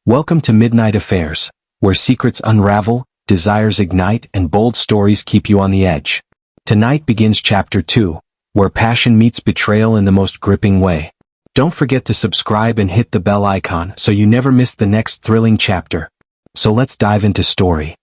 Welcome to Midnight Affairs, where secrets unravel, desires ignite, and bold stories keep you on the edge. Tonight begins Chapter 2, where passion meets betrayal in the most gripping way. Don't forget to subscribe and hit the bell icon so you never miss the next thrilling chapter. So let's dive into story.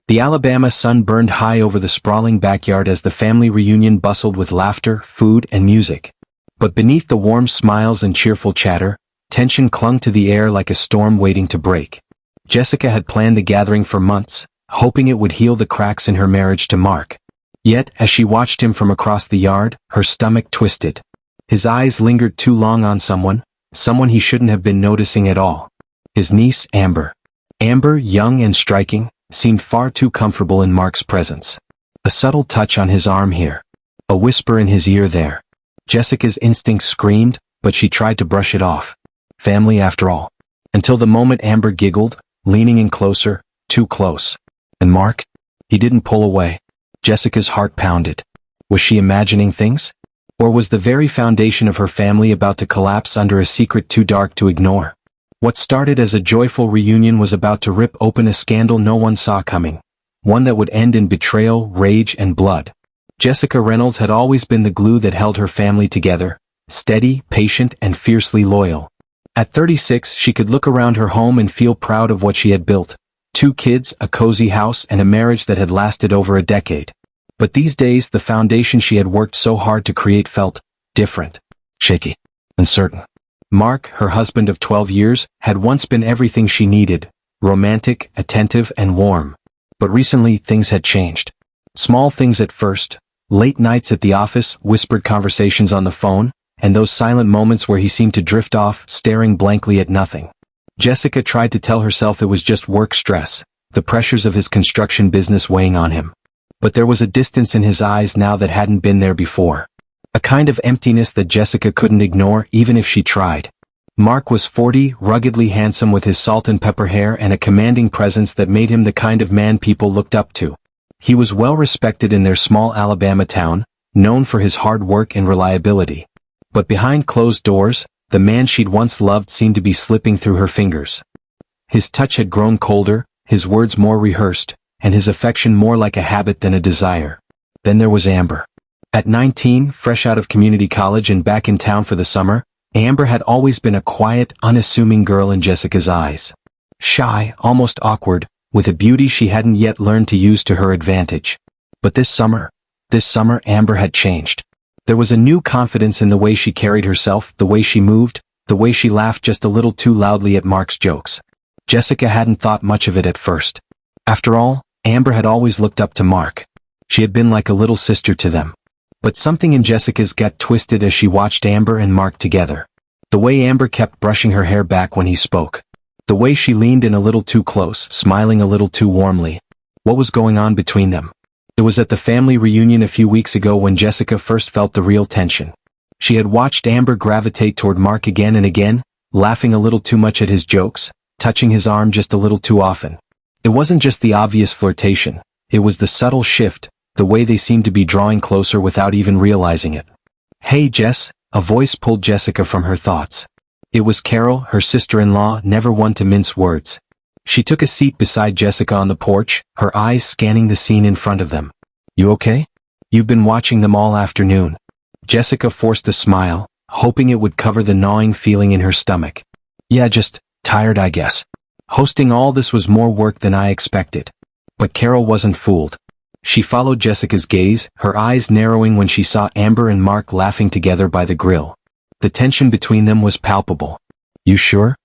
The Alabama sun burned high over the sprawling backyard as the family reunion bustled with laughter, food, and music. But beneath the warm smiles and cheerful chatter, tension clung to the air like a storm waiting to break. Jessica had planned the gathering for months, hoping it would heal the cracks in her marriage to Mark. Yet, as she watched him from across the yard, her stomach twisted. His eyes lingered too long on someone he shouldn't have been noticing at all. His niece, Amber. Amber, young and striking, seemed far too comfortable in Mark's presence. A subtle touch on his arm here. A whisper in his ear there. Jessica's instinct screamed, but she tried to brush it off. Family after all. Until the moment Amber giggled, leaning in closer, too close. And Mark? He didn't pull away. Jessica's heart pounded. Was she imagining things? Or was the very foundation of her family about to collapse under a secret too dark to ignore? What started as a joyful reunion was about to rip open a scandal no one saw coming. One that would end in betrayal, rage, and blood. Jessica Reynolds had always been the glue that held her family together. Steady, patient, and fiercely loyal. At 36, she could look around her home and feel proud of what she had built. 2 kids, a cozy house, and a marriage that had lasted over a decade. But these days, the foundation she had worked so hard to create felt different, shaky, uncertain. Mark, her husband of 12 years, had once been everything she needed, romantic, attentive, and warm. But recently, things had changed. Small things at first, late nights at the office, whispered conversations on the phone, and those silent moments where he seemed to drift off, staring blankly at nothing. Jessica tried to tell herself it was just work stress, the pressures of his construction business weighing on him. But there was a distance in his eyes now that hadn't been there before. A kind of emptiness that Jessica couldn't ignore even if she tried. Mark was 40, ruggedly handsome with his salt and pepper hair and a commanding presence that made him the kind of man people looked up to. He was well respected in their small Alabama town, known for his hard work and reliability. But behind closed doors, the man she'd once loved seemed to be slipping through her fingers. His touch had grown colder, his words more rehearsed, and his affection more like a habit than a desire. Then there was Amber. At 19, fresh out of community college and back in town for the summer, Amber had always been a quiet, unassuming girl in Jessica's eyes. Shy, almost awkward, with a beauty she hadn't yet learned to use to her advantage. But this summer Amber had changed. There was a new confidence in the way she carried herself, the way she moved, the way she laughed just a little too loudly at Mark's jokes. Jessica hadn't thought much of it at first. After all, Amber had always looked up to Mark. She had been like a little sister to them. But something in Jessica's gut twisted as she watched Amber and Mark together. The way Amber kept brushing her hair back when he spoke. The way she leaned in a little too close, smiling a little too warmly. What was going on between them? It was at the family reunion a few weeks ago when Jessica first felt the real tension. She had watched Amber gravitate toward Mark again and again, laughing a little too much at his jokes, touching his arm just a little too often. It wasn't just the obvious flirtation, it was the subtle shift, the way they seemed to be drawing closer without even realizing it. "Hey Jess," a voice pulled Jessica from her thoughts. It was Carol, her sister-in-law, never one to mince words. She took a seat beside Jessica on the porch, her eyes scanning the scene in front of them. "You okay? You've been watching them all afternoon." Jessica forced a smile, hoping it would cover the gnawing feeling in her stomach. "Yeah, just tired, I guess. Hosting all this was more work than I expected." But Carol wasn't fooled. She followed Jessica's gaze, her eyes narrowing when she saw Amber and Mark laughing together by the grill. The tension between them was palpable. "You sure?"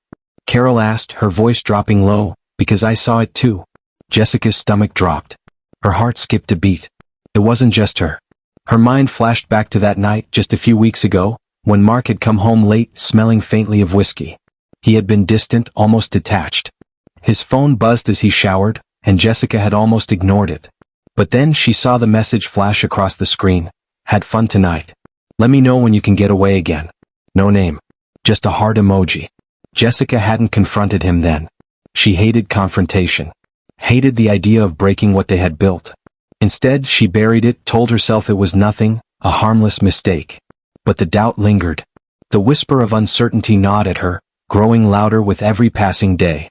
Carol asked, her voice dropping low, "Because I saw it too." Jessica's stomach dropped. Her heart skipped a beat. It wasn't just her. Her mind flashed back to that night just a few weeks ago, when Mark had come home late, smelling faintly of whiskey. He had been distant, almost detached. His phone buzzed as he showered, and Jessica had almost ignored it. But then she saw the message flash across the screen. "Had fun tonight. Let me know when you can get away again." No name. Just a heart emoji. Jessica hadn't confronted him then. She hated confrontation. Hated the idea of breaking what they had built. Instead, she buried it, told herself it was nothing, a harmless mistake. But the doubt lingered. The whisper of uncertainty gnawed at her, growing louder with every passing day.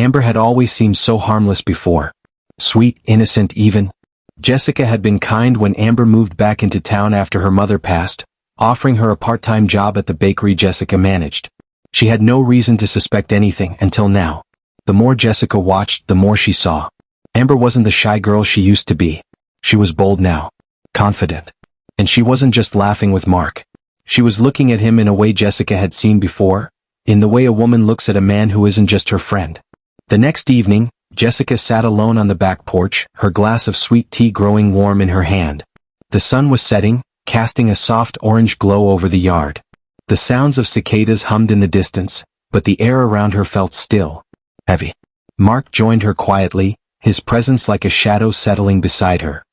Amber had always seemed so harmless before. Sweet, innocent even. Jessica had been kind when Amber moved back into town after her mother passed, offering her a part-time job at the bakery Jessica managed. She had no reason to suspect anything until now. The more Jessica watched, the more she saw. Amber wasn't the shy girl she used to be. She was bold now. Confident. And she wasn't just laughing with Mark. She was looking at him in a way Jessica had seen before, in the way a woman looks at a man who isn't just her friend. The next evening, Jessica sat alone on the back porch, her glass of sweet tea growing warm in her hand. The sun was setting, casting a soft orange glow over the yard. The sounds of cicadas hummed in the distance, but the air around her felt still, heavy. Mark joined her quietly, his presence like a shadow settling beside her.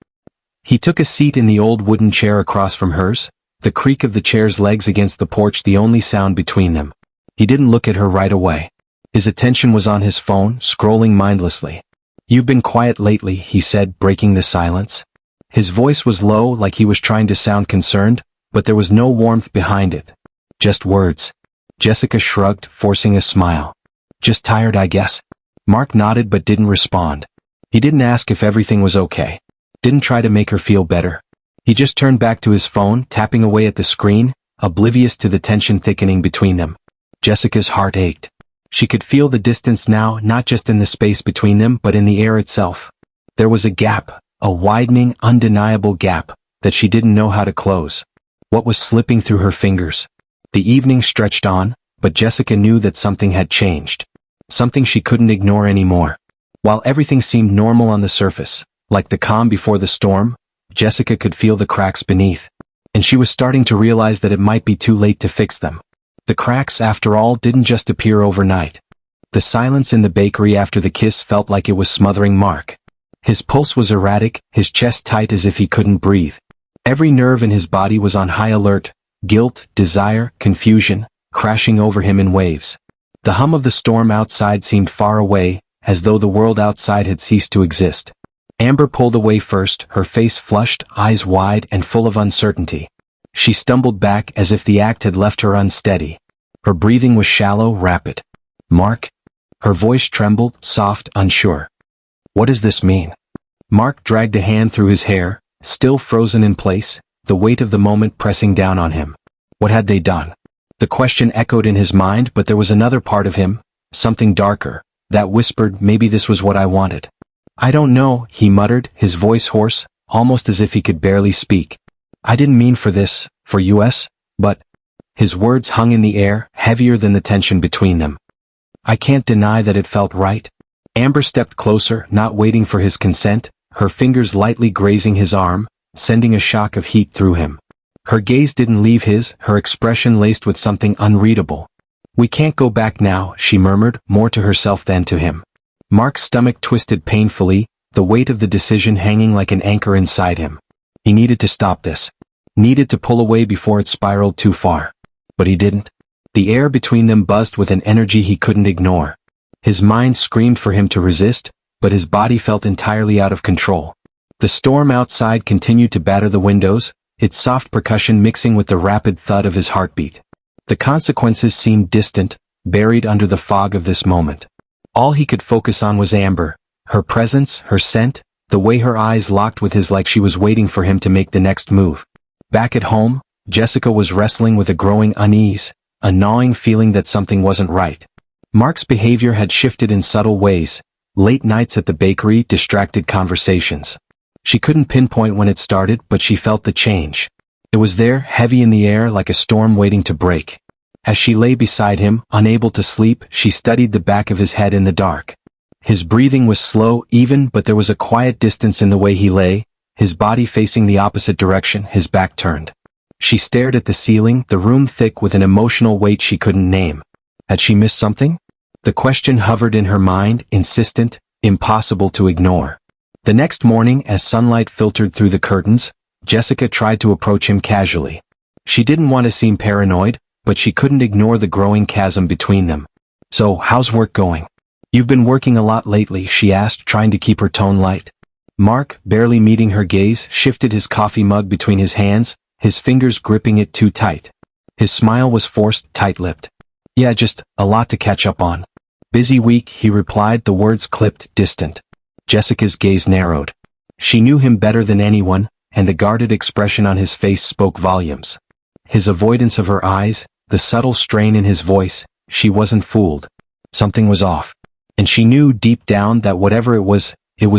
He took a seat in the old wooden chair across from hers, the creak of the chair's legs against the porch the only sound between them. He didn't look at her right away. His attention was on his phone, scrolling mindlessly. "You've been quiet lately," he said, breaking the silence. His voice was low, like he was trying to sound concerned, but there was no warmth behind it. Just words. Jessica shrugged, forcing a smile. "Just tired, I guess." Mark nodded but didn't respond. He didn't ask if everything was okay. Didn't try to make her feel better. He just turned back to his phone, tapping away at the screen, oblivious to the tension thickening between them. Jessica's heart ached. She could feel the distance now, not just in the space between them but in the air itself. There was a gap, a widening, undeniable gap, that she didn't know how to close. What was slipping through her fingers? The evening stretched on, but Jessica knew that something had changed. Something she couldn't ignore anymore. While everything seemed normal on the surface, like the calm before the storm, Jessica could feel the cracks beneath. And she was starting to realize that it might be too late to fix them. The cracks, after all, didn't just appear overnight. The silence in the bakery after the kiss felt like it was smothering Mark. His pulse was erratic, his chest tight as if he couldn't breathe. Every nerve in his body was on high alert, guilt, desire, confusion, crashing over him in waves. The hum of the storm outside seemed far away, as though the world outside had ceased to exist. Amber pulled away first, her face flushed, eyes wide and full of uncertainty. She stumbled back as if the act had left her unsteady. Her breathing was shallow, rapid. "Mark?" Her voice trembled, soft, unsure. "What does this mean?" Mark dragged a hand through his hair, still frozen in place, the weight of the moment pressing down on him. What had they done? The question echoed in his mind, but there was another part of him, something darker, that whispered, "Maybe this was what I wanted." "I don't know," he muttered, his voice hoarse, almost as if he could barely speak. "I didn't mean for this, for us, but—" His words hung in the air, heavier than the tension between them. "I can't deny that it felt right." Amber stepped closer, not waiting for his consent, her fingers lightly grazing his arm, sending a shock of heat through him. Her gaze didn't leave his, her expression laced with something unreadable. "We can't go back now," she murmured, more to herself than to him. Mark's stomach twisted painfully, the weight of the decision hanging like an anchor inside him. He needed to stop this. Needed to pull away before it spiraled too far. But he didn't. The air between them buzzed with an energy he couldn't ignore. His mind screamed for him to resist, but his body felt entirely out of control. The storm outside continued to batter the windows, its soft percussion mixing with the rapid thud of his heartbeat. The consequences seemed distant, buried under the fog of this moment. All he could focus on was Amber, her presence, her scent, the way her eyes locked with his like she was waiting for him to make the next move. Back at home, Jessica was wrestling with a growing unease, a gnawing feeling that something wasn't right. Mark's behavior had shifted in subtle ways, late nights at the bakery, distracted conversations. She couldn't pinpoint when it started, but she felt the change. It was there, heavy in the air like a storm waiting to break. As she lay beside him, unable to sleep, she studied the back of his head in the dark. His breathing was slow, even, but there was a quiet distance in the way he lay, his body facing the opposite direction, his back turned. She stared at the ceiling, the room thick with an emotional weight she couldn't name. Had she missed something? The question hovered in her mind, insistent, impossible to ignore. The next morning, as sunlight filtered through the curtains, Jessica tried to approach him casually. She didn't want to seem paranoid, but she couldn't ignore the growing chasm between them. "So, how's work going?" "You've been working a lot lately," she asked, trying to keep her tone light. Mark, barely meeting her gaze, shifted his coffee mug between his hands, his fingers gripping it too tight. His smile was forced, tight-lipped. "Yeah, just a lot to catch up on." Busy week, he replied, the words clipped, distant. Jessica's gaze narrowed. She knew him better than anyone, and the guarded expression on his face spoke volumes. His avoidance of her eyes, the subtle strain in his voice, she wasn't fooled. Something was off. And she knew deep down that whatever it was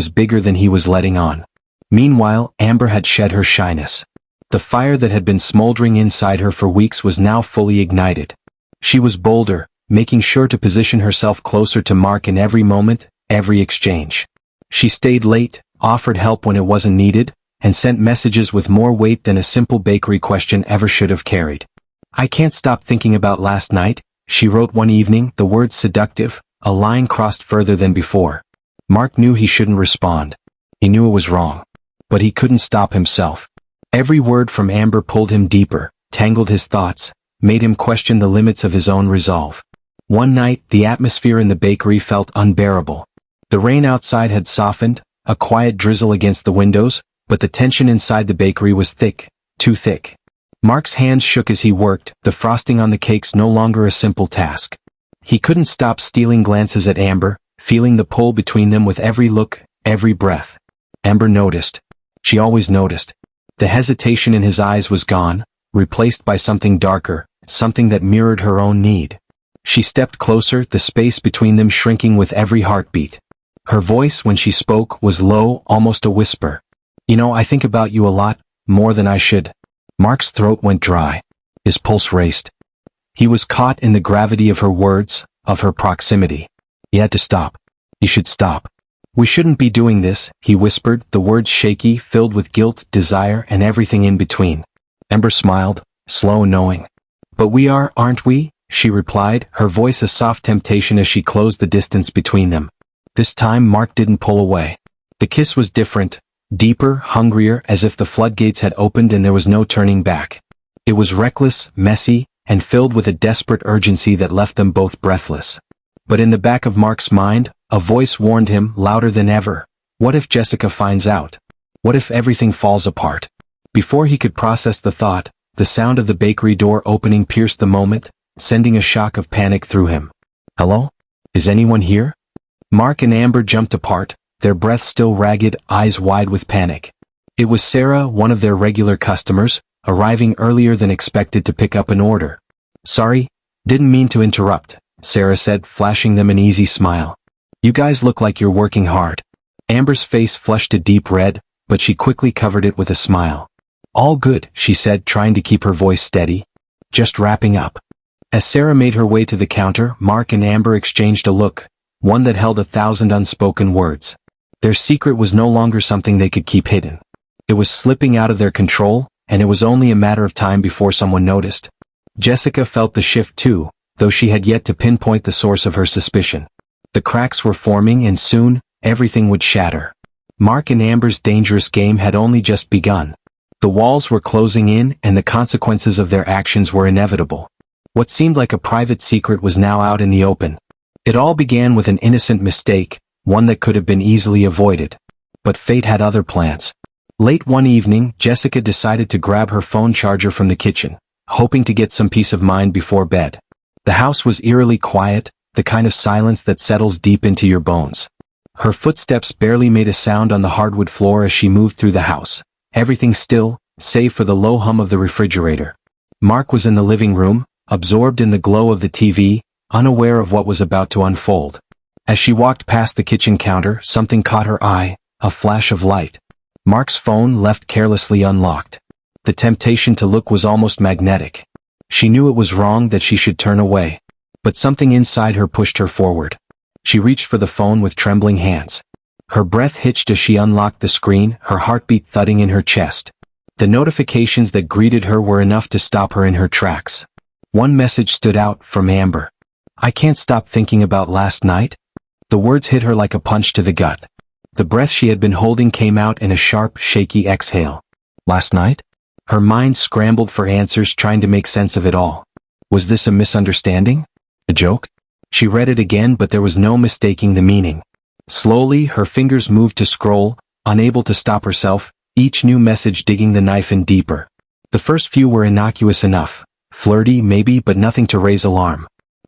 bigger than he was letting on. Meanwhile, Amber had shed her shyness. The fire that had been smoldering inside her for weeks was now fully ignited. She was bolder, making sure to position herself closer to Mark in every moment, every exchange. She stayed late, offered help when it wasn't needed, and sent messages with more weight than a simple bakery question ever should have carried. I can't stop thinking about last night, she wrote one evening, the word seductive, a line crossed further than before. Mark knew he shouldn't respond. He knew it was wrong. But he couldn't stop himself. Every word from Amber pulled him deeper, tangled his thoughts, made him question the limits of his own resolve. One night, the atmosphere in the bakery felt unbearable. The rain outside had softened, a quiet drizzle against the windows, but the tension inside the bakery was thick, too thick. Mark's hands shook as he worked, the frosting on the cakes no longer a simple task. He couldn't stop stealing glances at Amber, feeling the pull between them with every look, every breath. Amber noticed. She always noticed. The hesitation in his eyes was gone, replaced by something darker, something that mirrored her own need. She stepped closer, the space between them shrinking with every heartbeat. Her voice, when she spoke, was low, almost a whisper. You know, I think about you a lot, more than I should. Mark's throat went dry. His pulse raced. He was caught in the gravity of her words, of her proximity. He had to stop. He should stop. We shouldn't be doing this, he whispered, the words shaky, filled with guilt, desire, and everything in between. Amber smiled, slow and knowing. But we are, aren't we? She replied, her voice a soft temptation as she closed the distance between them. This time Mark didn't pull away. The kiss was different, deeper, hungrier, as if the floodgates had opened and there was no turning back. It was reckless, messy, and filled with a desperate urgency that left them both breathless. But in the back of Mark's mind, a voice warned him, louder than ever. What if Jessica finds out? What if everything falls apart? Before he could process the thought, the sound of the bakery door opening pierced the moment, sending a shock of panic through him. Hello? Is anyone here? Mark and Amber jumped apart, their breath still ragged, eyes wide with panic. It was Sarah, one of their regular customers, arriving earlier than expected to pick up an order. Sorry, didn't mean to interrupt, Sarah said, flashing them an easy smile. You guys look like you're working hard. Amber's face flushed a deep red, but she quickly covered it with a smile. All good, she said, trying to keep her voice steady. Just wrapping up. As Sarah made her way to the counter, Mark and Amber exchanged a look, one that held 1,000 unspoken words. Their secret was no longer something they could keep hidden. It was slipping out of their control, and it was only a matter of time before someone noticed. Jessica felt the shift too, though she had yet to pinpoint the source of her suspicion. The cracks were forming and soon, everything would shatter. Mark and Amber's dangerous game had only just begun. The walls were closing in and the consequences of their actions were inevitable. What seemed like a private secret was now out in the open. It all began with an innocent mistake, one that could have been easily avoided. But fate had other plans. Late one evening, Jessica decided to grab her phone charger from the kitchen, hoping to get some peace of mind before bed. The house was eerily quiet, the kind of silence that settles deep into your bones. Her footsteps barely made a sound on the hardwood floor as she moved through the house. Everything still, save for the low hum of the refrigerator. Mark was in the living room, absorbed in the glow of the TV, unaware of what was about to unfold. As she walked past the kitchen counter, something caught her eye, a flash of light. Mark's phone left carelessly unlocked. The temptation to look was almost magnetic. She knew it was wrong, that she should turn away. But something inside her pushed her forward. She reached for the phone with trembling hands. Her breath hitched as she unlocked the screen, her heartbeat thudding in her chest. The notifications that greeted her were enough to stop her in her tracks. One message stood out, from Amber. I can't stop thinking about last night. The words hit her like a punch to the gut. The breath she had been holding came out in a sharp, shaky exhale. Last night? Her mind scrambled for answers, trying to make sense of it all. Was this a misunderstanding? A joke? She read it again, but there was no mistaking the meaning. Slowly, her fingers moved to scroll, unable to stop herself, each new message digging the knife in deeper. The first few were innocuous enough. Flirty, maybe, but nothing to raise alarm.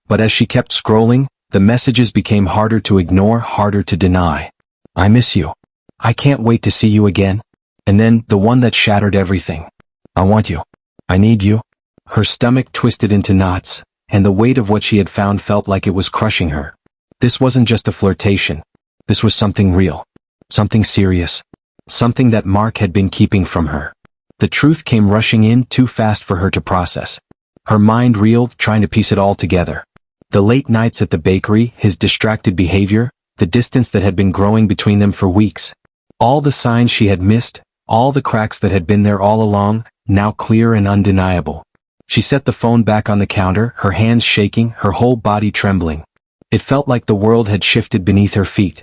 But as she kept scrolling, The messages became harder to ignore, harder to deny. I miss you. I can't wait to see you again. And then, the one that shattered everything. I want you. I need you. Her stomach twisted into knots, and the weight of what she had found felt like it was crushing her. This wasn't just a flirtation. This was something real. Something serious. Something that Mark had been keeping from her. The truth came rushing in too fast for her to process. Her mind reeled, trying to piece it all together. The late nights at the bakery, his distracted behavior, the distance that had been growing between them for weeks. All the signs she had missed, all the cracks that had been there all along, now clear and undeniable. She set the phone back on the counter, her hands shaking, her whole body trembling. It felt like the world had shifted beneath her feet.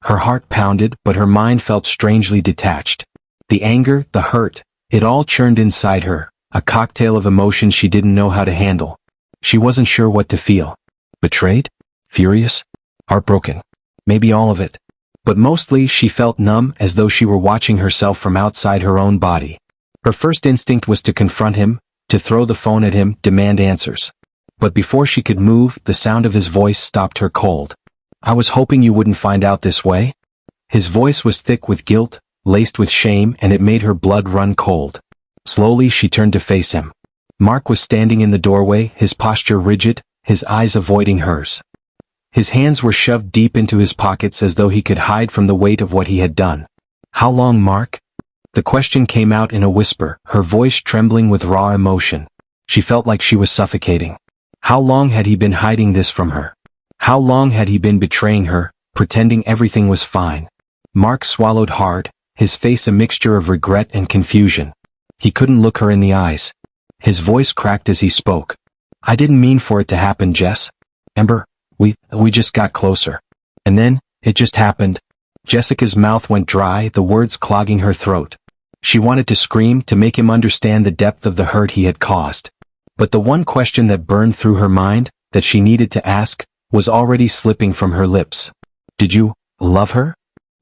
Her heart pounded, but her mind felt strangely detached. The anger, the hurt, it all churned inside her, a cocktail of emotions she didn't know how to handle. She wasn't sure what to feel. Betrayed? Furious? Heartbroken? Maybe all of it. But mostly she felt numb, as though she were watching herself from outside her own body. Her first instinct was to confront him, to throw the phone at him, demand answers. But before she could move, the sound of his voice stopped her cold. I was hoping you wouldn't find out this way. His voice was thick with guilt, laced with shame, and it made her blood run cold. Slowly she turned to face him. Mark was standing in the doorway, his posture rigid, his eyes avoiding hers. His hands were shoved deep into his pockets as though he could hide from the weight of what he had done. How long, Mark? The question came out in a whisper, her voice trembling with raw emotion. She felt like she was suffocating. How long had he been hiding this from her? How long had he been betraying her, pretending everything was fine? Mark swallowed hard, his face a mixture of regret and confusion. He couldn't look her in the eyes. His voice cracked as he spoke. I didn't mean for it to happen, Jess. Ember, we just got closer. And then, it just happened. Jessica's mouth went dry, the words clogging her throat. She wanted to scream, to make him understand the depth of the hurt he had caused. But the one question that burned through her mind, that she needed to ask, was already slipping from her lips. Did you love her?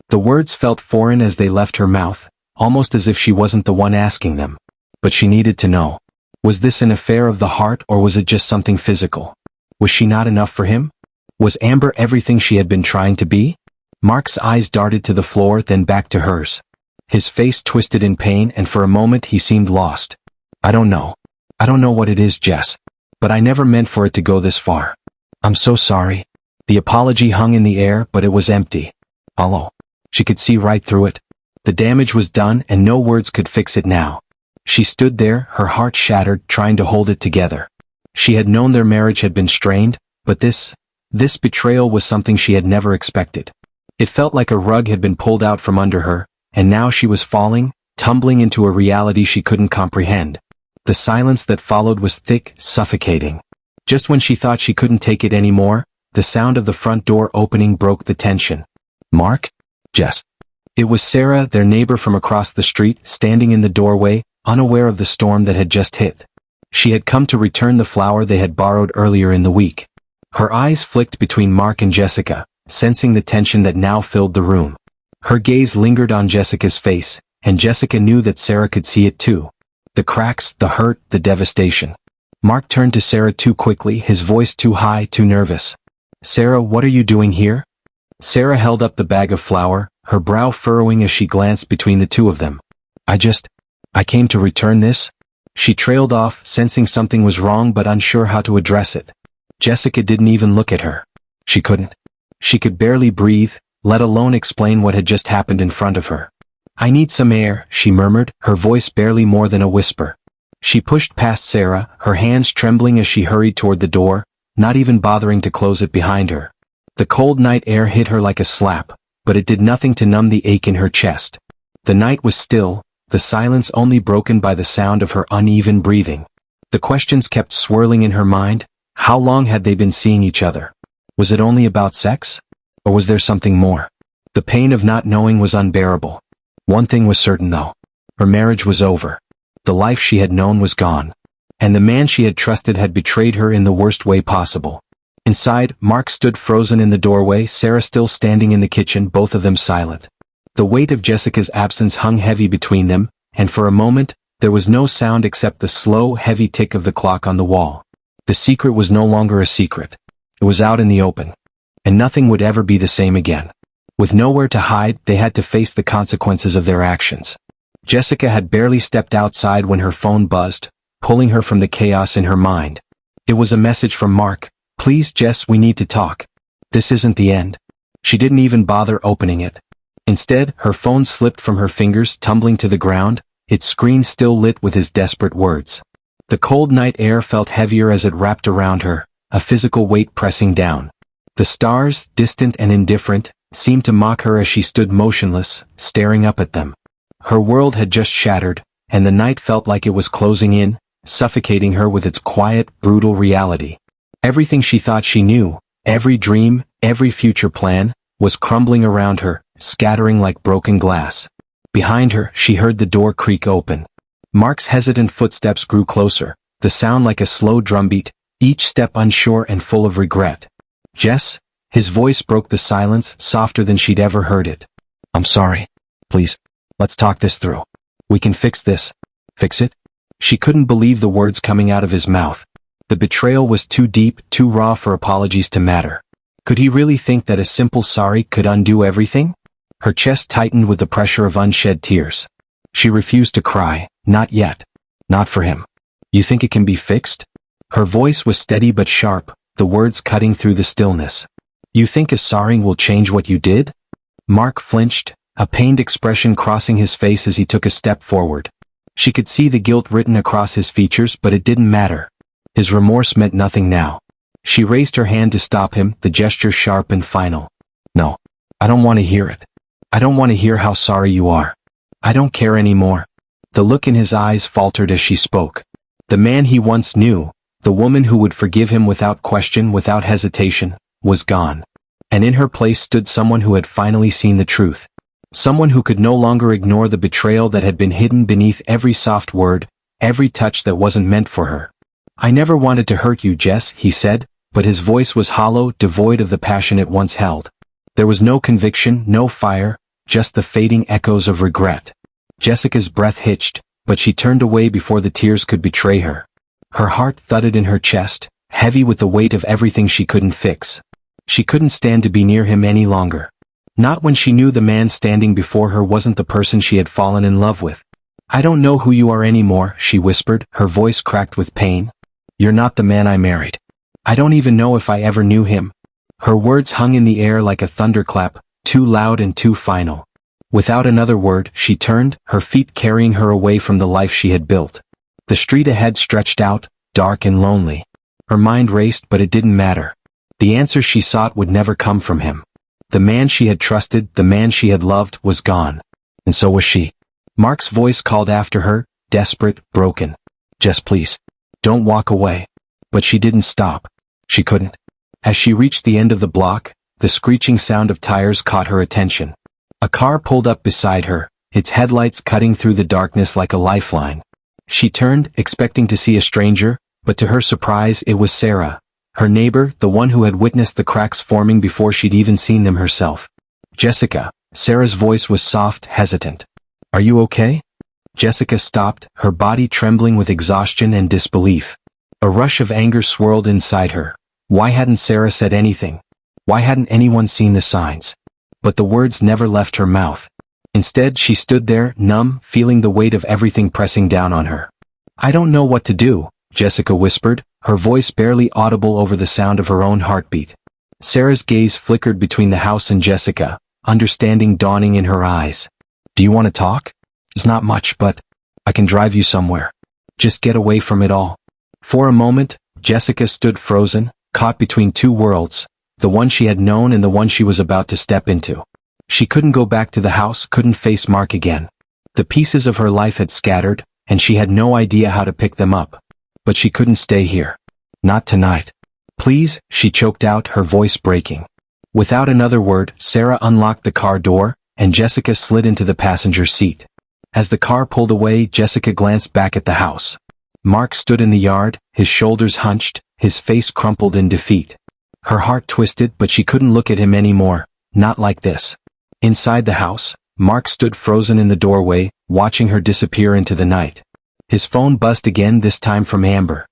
The words felt foreign as they left her mouth, almost as if she wasn't the one asking them. But she needed to know. Was this an affair of the heart, or was it just something physical? Was she not enough for him? Was Amber everything she had been trying to be? Mark's eyes darted to the floor, then back to hers. His face twisted in pain, and for a moment he seemed lost. I don't know. I don't know what it is, Jess. But I never meant for it to go this far. I'm so sorry. The apology hung in the air, but it was empty. Hollow. She could see right through it. The damage was done, and no words could fix it now. She stood there, her heart shattered, trying to hold it together. She had known their marriage had been strained, but this betrayal was something she had never expected. It felt like a rug had been pulled out from under her, and now she was falling, tumbling into a reality she couldn't comprehend. The silence that followed was thick, suffocating. Just when she thought she couldn't take it anymore, the sound of the front door opening broke the tension. Mark? Jess. It was Sarah, their neighbor from across the street, standing in the doorway, unaware of the storm that had just hit. She had come to return the flower they had borrowed earlier in the week. Her eyes flicked between Mark and Jessica, sensing the tension that now filled the room. Her gaze lingered on Jessica's face, and Jessica knew that Sarah could see it too. The cracks, the hurt, the devastation. Mark turned to Sarah too quickly, his voice too high, too nervous. Sarah, what are you doing here? Sarah held up the bag of flour, her brow furrowing as she glanced between the two of them. I came to return this? She trailed off, sensing something was wrong but unsure how to address it. Jessica didn't even look at her. She couldn't. She could barely breathe, let alone explain what had just happened in front of her. I need some air, she murmured, her voice barely more than a whisper. She pushed past Sarah, her hands trembling as she hurried toward the door, not even bothering to close it behind her. The cold night air hit her like a slap, but it did nothing to numb the ache in her chest. The night was still, the silence only broken by the sound of her uneven breathing. The questions kept swirling in her mind. How long had they been seeing each other? Was it only about sex? Or was there something more? The pain of not knowing was unbearable. One thing was certain though. Her marriage was over. The life she had known was gone. And the man she had trusted had betrayed her in the worst way possible. Inside, Mark stood frozen in the doorway, Sarah still standing in the kitchen, both of them silent. The weight of Jessica's absence hung heavy between them, and for a moment, there was no sound except the slow, heavy tick of the clock on the wall. The secret was no longer a secret. It was out in the open. and nothing would ever be the same again. With nowhere to hide, they had to face the consequences of their actions. Jessica had barely stepped outside when her phone buzzed, pulling her from the chaos in her mind. It was a message from Mark. "Please, Jess, we need to talk. This isn't the end." She didn't even bother opening it. Instead, her phone slipped from her fingers, tumbling to the ground, its screen still lit with his desperate words. The cold night air felt heavier as it wrapped around her, a physical weight pressing down. The stars, distant and indifferent, seemed to mock her as she stood motionless, staring up at them. Her world had just shattered, and the night felt like it was closing in, suffocating her with its quiet, brutal reality. Everything she thought she knew, every dream, every future plan, was crumbling around her, scattering like broken glass. Behind her, she heard the door creak open. Mark's hesitant footsteps grew closer, the sound like a slow drumbeat, each step unsure and full of regret. "Jess?" His voice broke the silence, softer than she'd ever heard it. "I'm sorry. Please, let's talk this through. We can fix this." Fix it? She couldn't believe the words coming out of his mouth. The betrayal was too deep, too raw for apologies to matter. Could he really think that a simple sorry could undo everything? Her chest tightened with the pressure of unshed tears. She refused to cry. Not yet. Not for him. "You think it can be fixed?" Her voice was steady but sharp, the words cutting through the stillness. "You think a sorry will change what you did?" Mark flinched, a pained expression crossing his face as he took a step forward. She could see the guilt written across his features, but it didn't matter. His remorse meant nothing now. She raised her hand to stop him, the gesture sharp and final. "No. I don't want to hear it. I don't want to hear how sorry you are. I don't care anymore." The look in his eyes faltered as she spoke. The man he once knew, the woman who would forgive him without question, without hesitation, was gone. And in her place stood someone who had finally seen the truth. Someone who could no longer ignore the betrayal that had been hidden beneath every soft word, every touch that wasn't meant for her. "I never wanted to hurt you, Jess," he said, but his voice was hollow, devoid of the passion it once held. There was no conviction, no fire, just the fading echoes of regret. Jessica's breath hitched, but she turned away before the tears could betray her. Her heart thudded in her chest, heavy with the weight of everything she couldn't fix. She couldn't stand to be near him any longer. Not when she knew the man standing before her wasn't the person she had fallen in love with. "I don't know who you are anymore," she whispered, her voice cracked with pain. "You're not the man I married. I don't even know if I ever knew him." Her words hung in the air like a thunderclap, too loud and too final. Without another word, she turned, her feet carrying her away from the life she had built. The street ahead stretched out, dark and lonely. Her mind raced, but it didn't matter. The answer she sought would never come from him. The man she had trusted, the man she had loved, was gone. And so was she. Mark's voice called after her, desperate, broken. "Jess, please. Don't walk away." But she didn't stop. She couldn't. As she reached the end of the block, the screeching sound of tires caught her attention. A car pulled up beside her, its headlights cutting through the darkness like a lifeline. She turned, expecting to see a stranger, but to her surprise it was Sarah, her neighbor, the one who had witnessed the cracks forming before she'd even seen them herself. "Jessica." Sarah's voice was soft, hesitant. "Are you okay?" Jessica stopped, her body trembling with exhaustion and disbelief. A rush of anger swirled inside her. Why hadn't Sarah said anything? Why hadn't anyone seen the signs? But the words never left her mouth. Instead, she stood there, numb, feeling the weight of everything pressing down on her. "I don't know what to do," Jessica whispered, her voice barely audible over the sound of her own heartbeat. Sarah's gaze flickered between the house and Jessica, understanding dawning in her eyes. "Do you want to talk?" "It's not much, but I can drive you somewhere. Just get away from it all." For a moment, Jessica stood frozen, caught between two worlds, the one she had known and the one she was about to step into. She couldn't go back to the house, couldn't face Mark again. The pieces of her life had scattered, and she had no idea how to pick them up. But she couldn't stay here. Not tonight. "Please," she choked out, her voice breaking. Without another word, Sarah unlocked the car door, and Jessica slid into the passenger seat. As the car pulled away, Jessica glanced back at the house. Mark stood in the yard, his shoulders hunched, his face crumpled in defeat. Her heart twisted, but she couldn't look at him anymore, not like this. Inside the house, Mark stood frozen in the doorway, watching her disappear into the night. His phone buzzed again, this time from Amber.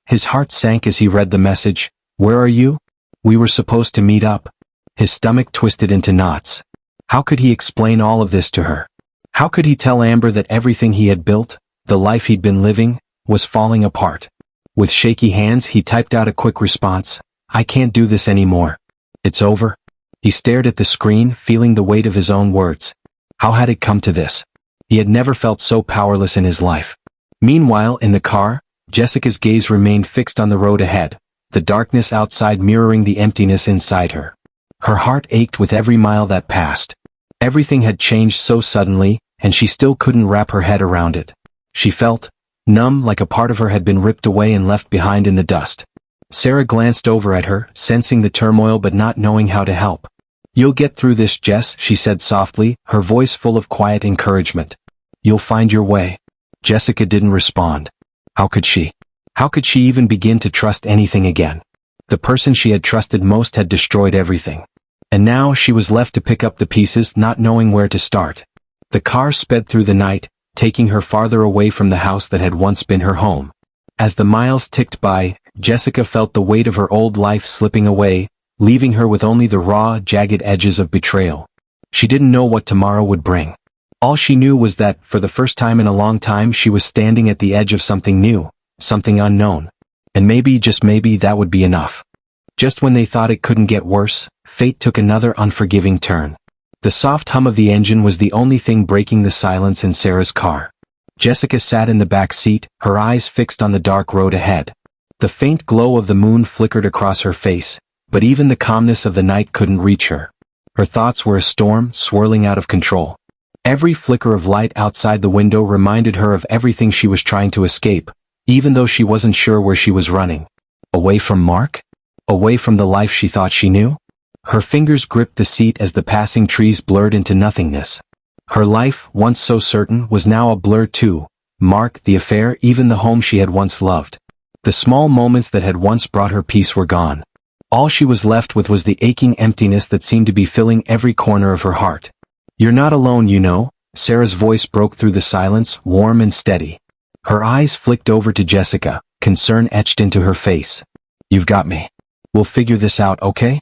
His heart sank as he read the message. "Where are you?" We were supposed to meet up. His stomach twisted into knots. How could he explain all of this to her? How could he tell Amber that everything he had built, the life he'd been living, was falling apart? With shaky hands he typed out a quick response. I can't do this anymore. It's over. He stared at the screen, feeling the weight of his own words. How had it come to this? He had never felt so powerless in his life. Meanwhile, in the car, Jessica's gaze remained fixed on the road ahead, the darkness outside mirroring the emptiness inside her. Her heart ached with every mile that passed. Everything had changed so suddenly, and she still couldn't wrap her head around it. She felt numb, like a part of her had been ripped away and left behind in the dust. Sarah glanced over at her, sensing the turmoil but not knowing how to help. You'll get through this, Jess, she said softly, her voice full of quiet encouragement. You'll find your way. Jessica didn't respond. How could she? How could she even begin to trust anything again? The person she had trusted most had destroyed everything. And now she was left to pick up the pieces, not knowing where to start. The car sped through the night, taking her farther away from the house that had once been her home. As the miles ticked by, Jessica felt the weight of her old life slipping away, leaving her with only the raw, jagged edges of betrayal. She didn't know what tomorrow would bring. All she knew was that, for the first time in a long time, she was standing at the edge of something new, something unknown. And maybe, just maybe, that would be enough. Just when they thought it couldn't get worse, fate took another unforgiving turn. The soft hum of the engine was the only thing breaking the silence in Sarah's car. Jessica sat in the back seat, her eyes fixed on the dark road ahead. The faint glow of the moon flickered across her face, but even the calmness of the night couldn't reach her. Her thoughts were a storm, swirling out of control. Every flicker of light outside the window reminded her of everything she was trying to escape, even though she wasn't sure where she was running. Away from Mark? Away from the life she thought she knew? Her fingers gripped the seat as the passing trees blurred into nothingness. Her life, once so certain, was now a blur too. Mark, the affair, even the home she had once loved. The small moments that had once brought her peace were gone. All she was left with was the aching emptiness that seemed to be filling every corner of her heart. You're not alone, you know. Sarah's voice broke through the silence, warm and steady. Her eyes flicked over to Jessica, concern etched into her face. You've got me. We'll figure this out, okay?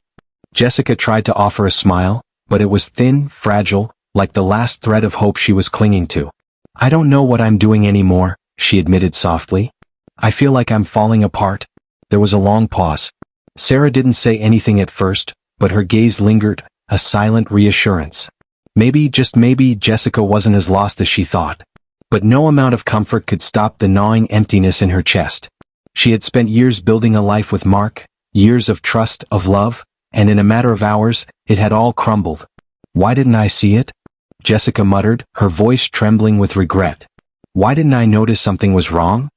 Jessica tried to offer a smile, but it was thin, fragile, like the last thread of hope she was clinging to. I don't know what I'm doing anymore, she admitted softly. I feel like I'm falling apart. There was a long pause. Sarah didn't say anything at first, but her gaze lingered, a silent reassurance. Maybe, just maybe, Jessica wasn't as lost as she thought. But no amount of comfort could stop the gnawing emptiness in her chest. She had spent years building a life with Mark, years of trust, of love, and in a matter of hours, it had all crumbled. Why didn't I see it? Jessica muttered, her voice trembling with regret. Why didn't I notice something was wrong?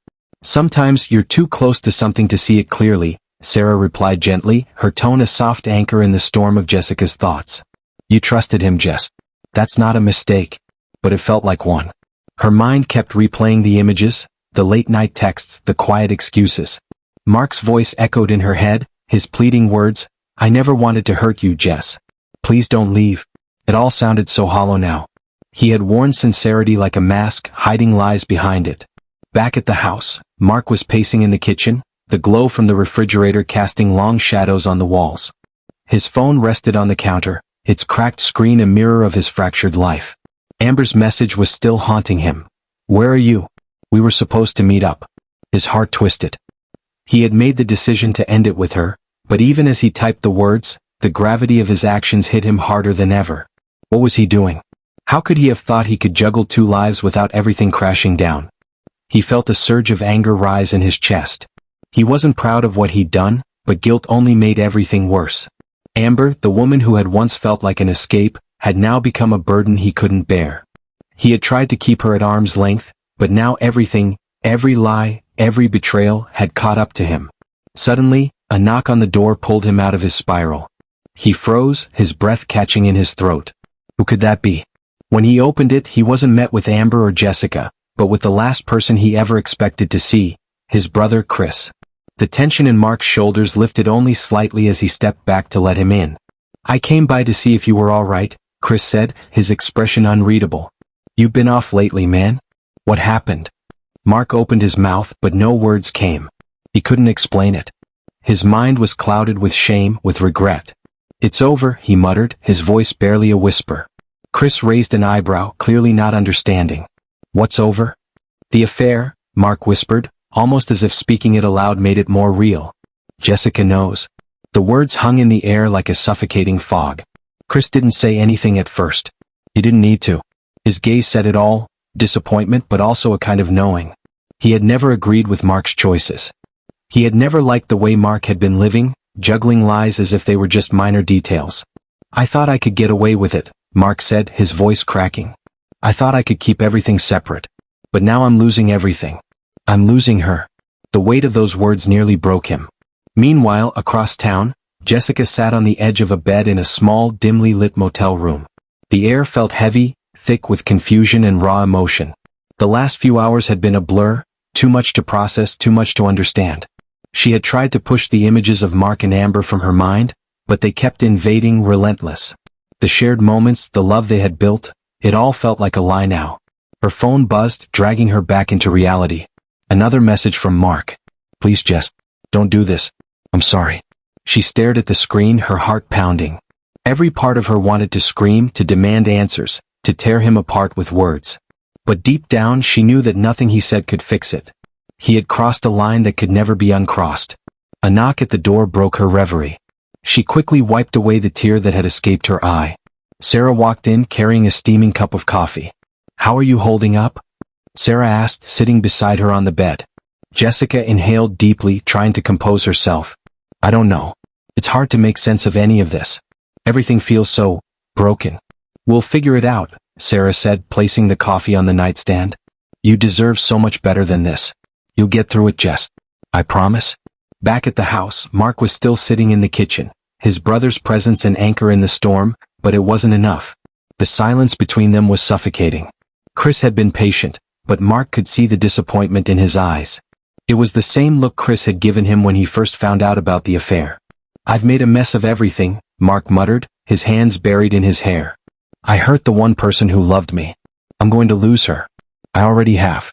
Sometimes you're too close to something to see it clearly, Sarah replied gently, her tone a soft anchor in the storm of Jessica's thoughts. You trusted him, Jess. That's not a mistake. But it felt like one. Her mind kept replaying the images, the late-night texts, the quiet excuses. Mark's voice echoed in her head, his pleading words, I never wanted to hurt you, Jess. Please don't leave. It all sounded so hollow now. He had worn sincerity like a mask, hiding lies behind it. Back at the house, Mark was pacing in the kitchen, the glow from the refrigerator casting long shadows on the walls. His phone rested on the counter, its cracked screen a mirror of his fractured life. Amber's message was still haunting him. Where are you? We were supposed to meet up. His heart twisted. He had made the decision to end it with her, but even as he typed the words, the gravity of his actions hit him harder than ever. What was he doing? How could he have thought he could juggle two lives without everything crashing down? He felt a surge of anger rise in his chest. He wasn't proud of what he'd done, but guilt only made everything worse. Amber, the woman who had once felt like an escape, had now become a burden he couldn't bear. He had tried to keep her at arm's length, but now everything, every lie, every betrayal, had caught up to him. Suddenly, a knock on the door pulled him out of his spiral. He froze, his breath catching in his throat. Who could that be? When he opened it, he wasn't met with Amber or Jessica, but with the last person he ever expected to see, his brother Chris. The tension in Mark's shoulders lifted only slightly as he stepped back to let him in. I came by to see if you were all right, Chris said, his expression unreadable. You've been off lately, man. What happened? Mark opened his mouth, but no words came. He couldn't explain it. His mind was clouded with shame, with regret. "It's over," he muttered, his voice barely a whisper. Chris raised an eyebrow, clearly not understanding. "What's over?" "The affair," Mark whispered, almost as if speaking it aloud made it more real. "Jessica knows." The words hung in the air like a suffocating fog. Chris didn't say anything at first. He didn't need to. His gaze said it all, disappointment but also a kind of knowing. He had never agreed with Mark's choices. He had never liked the way Mark had been living, juggling lies as if they were just minor details. "I thought I could get away with it," Mark said, his voice cracking. "I thought I could keep everything separate. But now I'm losing everything. I'm losing her." The weight of those words nearly broke him. Meanwhile, across town, Jessica sat on the edge of a bed in a small, dimly lit motel room. The air felt heavy, thick with confusion and raw emotion. The last few hours had been a blur, too much to process, too much to understand. She had tried to push the images of Mark and Amber from her mind, but they kept invading, relentless. The shared moments, the love they had built, it all felt like a lie now. Her phone buzzed, dragging her back into reality. Another message from Mark. "Please, Jess, don't do this. I'm sorry." She stared at the screen, her heart pounding. Every part of her wanted to scream, to demand answers, to tear him apart with words. But deep down she knew that nothing he said could fix it. He had crossed a line that could never be uncrossed. A knock at the door broke her reverie. She quickly wiped away the tear that had escaped her eye. Sarah walked in carrying a steaming cup of coffee. "How are you holding up?" Sarah asked, sitting beside her on the bed. Jessica inhaled deeply, trying to compose herself. "I don't know. It's hard to make sense of any of this. Everything feels so broken." "We'll figure it out," Sarah said, placing the coffee on the nightstand. "You deserve so much better than this. You'll get through it, Jess. I promise." Back at the house, Mark was still sitting in the kitchen, his brother's presence an anchor in the storm, but it wasn't enough. The silence between them was suffocating. Chris had been patient, but Mark could see the disappointment in his eyes. It was the same look Chris had given him when he first found out about the affair. "I've made a mess of everything," Mark muttered, his hands buried in his hair. "I hurt the one person who loved me. I'm going to lose her. I already have."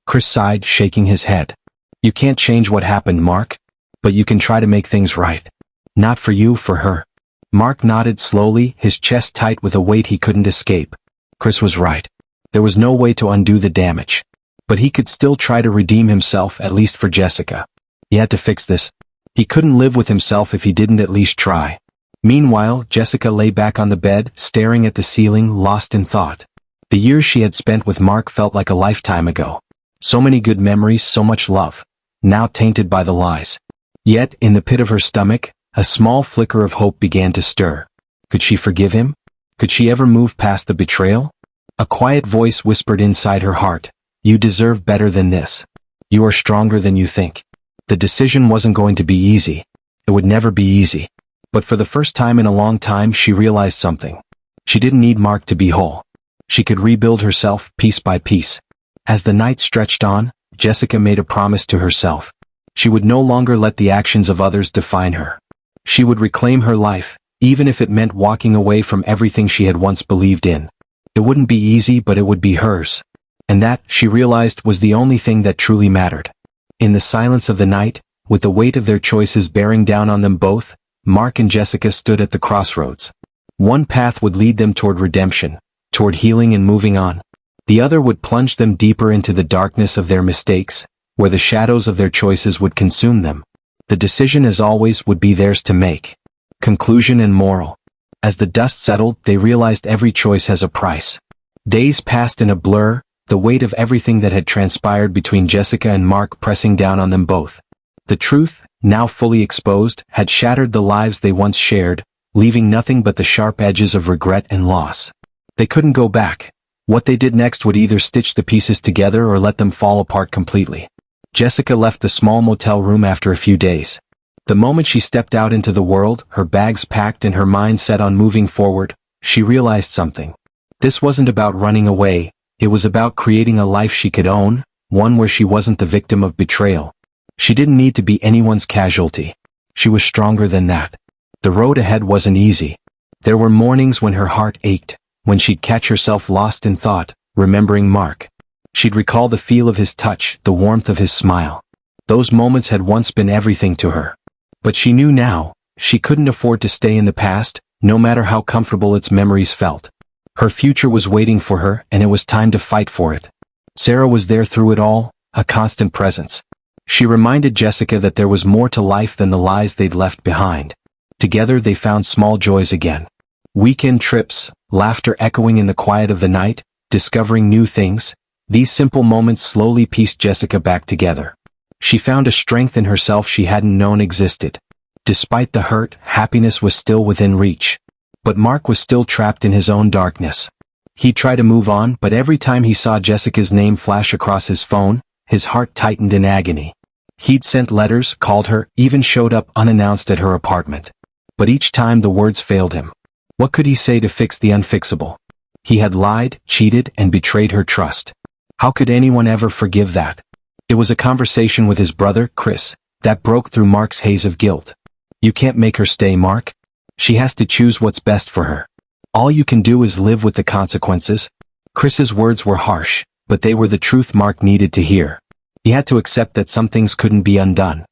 Chris sighed, shaking his head. "You can't change what happened, Mark. But you can try to make things right. Not for you, for her." Mark nodded slowly, his chest tight with a weight he couldn't escape. Chris was right. There was no way to undo the damage. But he could still try to redeem himself, at least for Jessica. He had to fix this. He couldn't live with himself if he didn't at least try. Meanwhile, Jessica lay back on the bed, staring at the ceiling, lost in thought. The years she had spent with Mark felt like a lifetime ago. So many good memories, so much love. Now tainted by the lies. Yet, in the pit of her stomach, a small flicker of hope began to stir. Could she forgive him? Could she ever move past the betrayal? A quiet voice whispered inside her heart. "You deserve better than this. You are stronger than you think." The decision wasn't going to be easy. It would never be easy. But for the first time in a long time she realized something. She didn't need Mark to be whole. She could rebuild herself, piece by piece. As the night stretched on, Jessica made a promise to herself. She would no longer let the actions of others define her. She would reclaim her life, even if it meant walking away from everything she had once believed in. It wouldn't be easy, but it would be hers. And that, she realized, was the only thing that truly mattered. In the silence of the night, with the weight of their choices bearing down on them both, Mark and Jessica stood at the crossroads. One path would lead them toward redemption, toward healing and moving on. The other would plunge them deeper into the darkness of their mistakes, where the shadows of their choices would consume them. The decision, as always, would be theirs to make. Conclusion and moral. As the dust settled, they realized every choice has a price. Days passed in a blur, the weight of everything that had transpired between Jessica and Mark pressing down on them both. The truth, now fully exposed, had shattered the lives they once shared, leaving nothing but the sharp edges of regret and loss. They couldn't go back. What they did next would either stitch the pieces together or let them fall apart completely. Jessica left the small motel room after a few days. The moment she stepped out into the world, her bags packed and her mind set on moving forward, she realized something. This wasn't about running away, it was about creating a life she could own, one where she wasn't the victim of betrayal. She didn't need to be anyone's casualty. She was stronger than that. The road ahead wasn't easy. There were mornings when her heart ached, when she'd catch herself lost in thought, remembering Mark. She'd recall the feel of his touch, the warmth of his smile. Those moments had once been everything to her. But she knew now, she couldn't afford to stay in the past, no matter how comfortable its memories felt. Her future was waiting for her, and it was time to fight for it. Sarah was there through it all, a constant presence. She reminded Jessica that there was more to life than the lies they'd left behind. Together they found small joys again. Weekend trips, laughter echoing in the quiet of the night, discovering new things. These simple moments slowly pieced Jessica back together. She found a strength in herself she hadn't known existed. Despite the hurt, happiness was still within reach. But Mark was still trapped in his own darkness. He tried to move on, but every time he saw Jessica's name flash across his phone, his heart tightened in agony. He'd sent letters, called her, even showed up unannounced at her apartment. But each time the words failed him. What could he say to fix the unfixable? He had lied, cheated, and betrayed her trust. How could anyone ever forgive that? It was a conversation with his brother, Chris, that broke through Mark's haze of guilt. You can't make her stay, Mark. She has to choose what's best for her. All you can do is live with the consequences. Chris's words were harsh, but they were the truth Mark needed to hear. He had to accept that some things couldn't be undone.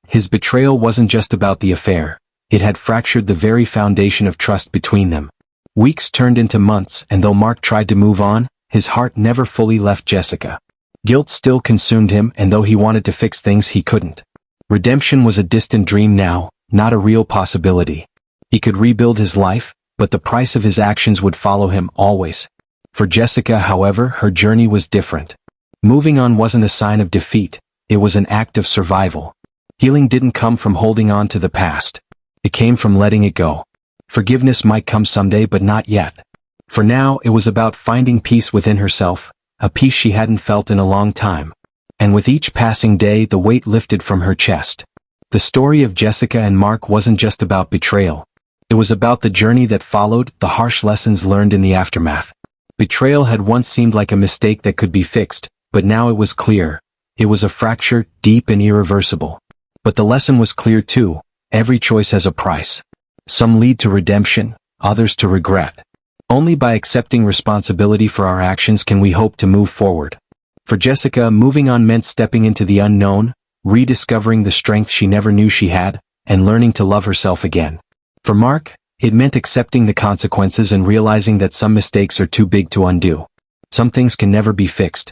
His betrayal wasn't just about the affair. It had fractured the very foundation of trust between them. Weeks turned into months, and though Mark tried to move on, his heart never fully left Jessica. Guilt still consumed him, and though he wanted to fix things, he couldn't. Redemption was a distant dream now, not a real possibility. He could rebuild his life, but the price of his actions would follow him always. For Jessica, however, her journey was different. Moving on wasn't a sign of defeat, it was an act of survival. Healing didn't come from holding on to the past. It came from letting it go. Forgiveness might come someday, but not yet. For now, it was about finding peace within herself, a peace she hadn't felt in a long time. And with each passing day, the weight lifted from her chest. The story of Jessica and Mark wasn't just about betrayal. It was about the journey that followed, the harsh lessons learned in the aftermath. Betrayal had once seemed like a mistake that could be fixed, but now it was clear. It was a fracture, deep and irreversible. But the lesson was clear too. Every choice has a price. Some lead to redemption, others to regret. Only by accepting responsibility for our actions can we hope to move forward. For Jessica, moving on meant stepping into the unknown, rediscovering the strength she never knew she had, and learning to love herself again. For Mark, it meant accepting the consequences and realizing that some mistakes are too big to undo. Some things can never be fixed.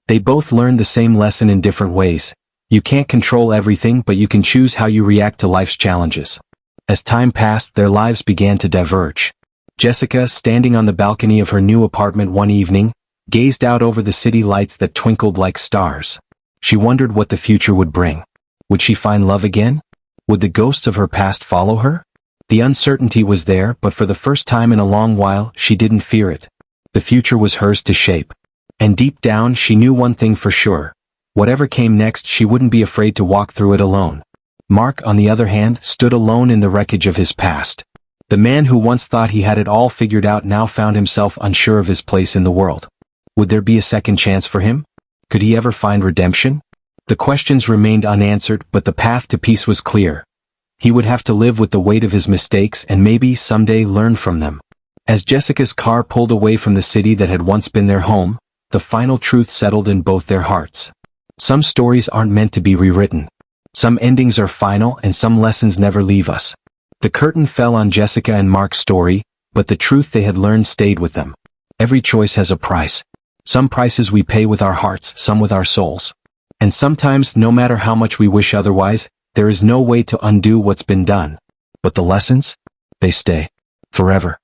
They both learned the same lesson in different ways. You can't control everything, but you can choose how you react to life's challenges. As time passed, their lives began to diverge. Jessica, standing on the balcony of her new apartment one evening, gazed out over the city lights that twinkled like stars. She wondered what the future would bring. Would she find love again? Would the ghosts of her past follow her? The uncertainty was there, but for the first time in a long while, she didn't fear it. The future was hers to shape. And deep down, she knew one thing for sure. Whatever came next, she wouldn't be afraid to walk through it alone. Mark, on the other hand, stood alone in the wreckage of his past. The man who once thought he had it all figured out now found himself unsure of his place in the world. Would there be a second chance for him? Could he ever find redemption? The questions remained unanswered, but the path to peace was clear. He would have to live with the weight of his mistakes and maybe someday learn from them. As Jessica's car pulled away from the city that had once been their home, the final truth settled in both their hearts. Some stories aren't meant to be rewritten. Some endings are final and some lessons never leave us. The curtain fell on Jessica and Mark's story, but the truth they had learned stayed with them. Every choice has a price. Some prices we pay with our hearts, some with our souls. And sometimes, no matter how much we wish otherwise, there is no way to undo what's been done. But the lessons? They stay. Forever.